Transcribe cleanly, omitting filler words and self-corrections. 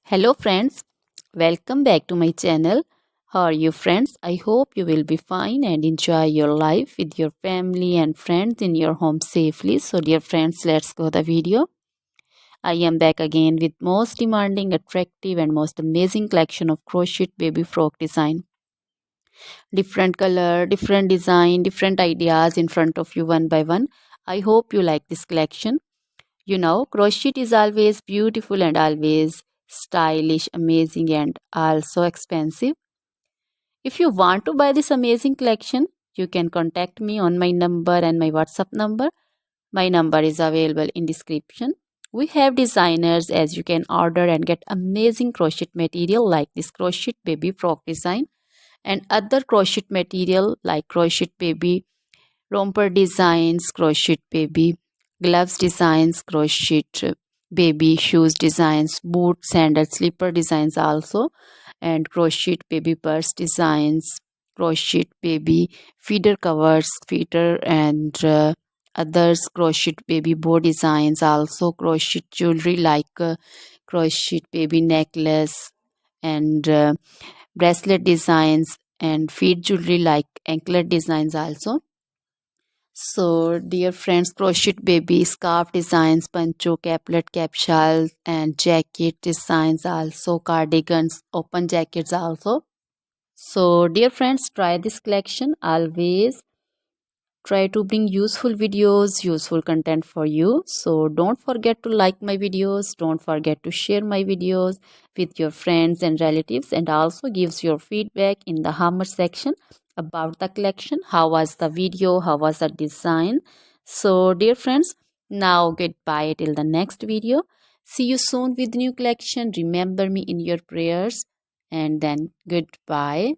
Hello friends, welcome back to my channel. How are you friends? I hope you will be fine and enjoy your life with your family and friends in your home safely. So dear friends, let's go the video. I am back again with most demanding, attractive and most amazing collection of crochet baby frock design. Different color, different design, different ideas in front of you one by one. I hope you like this collection. You know, crochet is always beautiful and always stylish, amazing, and also expensive. If you want to buy this amazing collection, you can contact me on my number and my WhatsApp number. My number is available in description. We have designers as you can order and get amazing crochet material like this crochet baby frock design and other crochet material like crochet baby romper designs, crochet baby gloves designs, crochet baby shoes designs, boot, sandal, slipper designs also, and crochet baby purse designs, crochet baby feeder covers, feeder and others, crochet baby bow designs also, crochet jewelry like crochet baby necklace and bracelet designs and feet jewelry like anklet designs also. So, dear friends, crochet baby scarf designs, pancho, caplet, capsule, and jacket designs also, cardigans, open jackets also. So, dear friends, try this collection. Always try to bring useful videos, useful content for you. So, don't forget to like my videos. Don't forget to share my videos with your friends and relatives, and also gives your feedback in the comment section about the collection. How was the video? How was the design? So, dear friends, now goodbye till the next video. See you soon with new collection. Remember me in your prayers, and then goodbye.